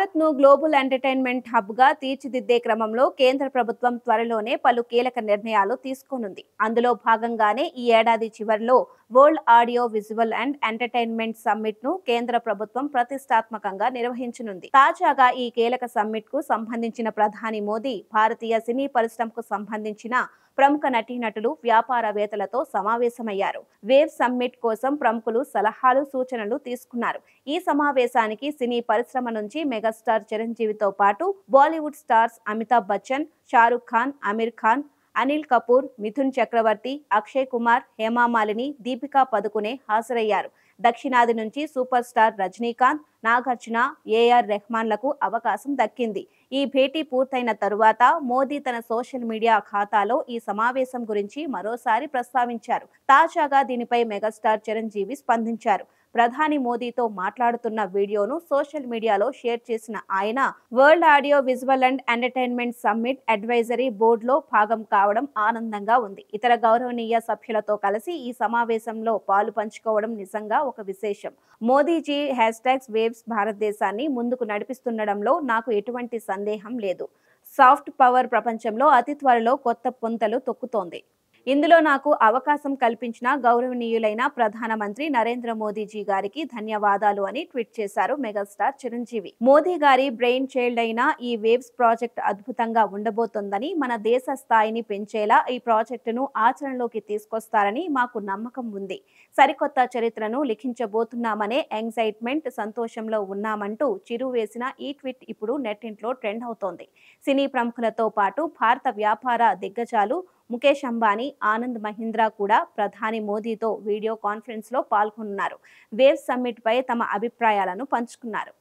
భారత్ను global entertainment హబ్గా తీర్చిదిద్దే క్రమంలో కేంద్ర ప్రభుత్వం త్వరలోనే పలు కీలక నిర్ణయాలు తీసుకోనుంది. అందులో భాగంగానే ఈ ఏడాది చివరిలో world audio visual and entertainment సమ్మిట్ను కేంద్ర ప్రభుత్వం ప్రతిష్టాత్మకంగా నిర్వహించనుంది. తాజాగా ఈ కీలక సమ్మిట్కు సంబంధించిన ప్రధాని మోదీ భారతీయ సినీ పరిశ్రమకు సంబంధించిన ప్రముఖ నటీనటులు, వ్యాపారవేత్తలతో సమావేశమయ్యారు. వేవ్ సమ్మిట్ కోసం ప్రముఖులు సలహాలు, సూచనలు తీసుకున్నారు. ఈ సమావేశానికి సినీ పరిశ్రమ నుంచి మెగాస్టార్ చిరంజీవితో పాటు బాలీవుడ్ స్టార్స్ అమితాబ్ బచ్చన్, షారుఖ్ ఖాన్, అమీర్ ఖాన్, అనిల్ కపూర్, మిథున్ చక్రవర్తి, అక్షయ్ కుమార్, హేమామాలిని, దీపికా పదుకునే హాజరయ్యారు. దక్షిణాది నుంచి super star Rajinikanth, Nagarjuna, AR రెహమాన్లకు అవకాశం దక్కింది. ఈ భేటీ పూర్తయిన తరువాత మోదీ తన సోషల్ మీడియా ఖాతాలో ఈ సమావేశం గురించి మరోసారి ప్రస్తావించారు. తాజాగా దీనిపై మెగాస్టార్ చిరంజీవి స్పందించారు. ప్రధాని మోదీతో మాట్లాడుతున్న వీడియోను సోషల్ మీడియాలో షేర్ చేసిన ఆయన, world audio visual and entertainment summit advisory బోర్డులో భాగం కావడం ఆనందంగా ఉంది. ఇతర గౌరవనీయ సభ్యులతో కలిసి ఈ సమావేశంలో పాలు పంచుకోవడం నిజంగా ఒక విశేషం. మోదీజీ #వేవ్స్ భారతదేశాన్ని ముందుకు నడిపిస్తుండడంలో నాకు ఎటువంటి సందేహం లేదు. సాఫ్ట్ పవర్ ప్రపంచంలో అతి త్వరలో కొత్త పుంతలు తొక్కుతోంది. ఇందులో నాకు అవకాశం కల్పించిన గౌరవనీయులైన ప్రధానమంత్రి నరేంద్ర మోదీజీ గారికి ధన్యవాదాలు అని ట్వీట్ చేశారు మెగాస్టార్ చిరంజీవి. మోదీ గారి బ్రెయిన్ చైల్డ్ అయిన ఈ వేవ్స్ ప్రాజెక్ట్ అద్భుతంగా ఉండబోతోందని, మన దేశ స్థాయిని పెంచేలా ఈ ప్రాజెక్టును ఆచరణలోకి తీసుకొస్తారని మాకు నమ్మకం ఉంది. సరికొత్త చరిత్రను లిఖించబోతున్నామనే ఎగ్జైట్మెంట్, సంతోషంలో ఉన్నామంటూ చిరు వేసిన ఈ ట్వీట్ ఇప్పుడు నెట్టింట్లో ట్రెండ్ అవుతోంది. సినీ ప్రముఖులతో పాటు భారత వ్యాపార దిగ్గజాలు ముఖేష్ అంబానీ, ఆనంద్ మహీంద్రా కూడా ప్రధాని మోదీతో వీడియో కాన్ఫరెన్స్ లో పాల్గొన్నారు. వేవ్ సమ్మిట్ పై తమ అభిప్రాయాలను పంచుకున్నారు.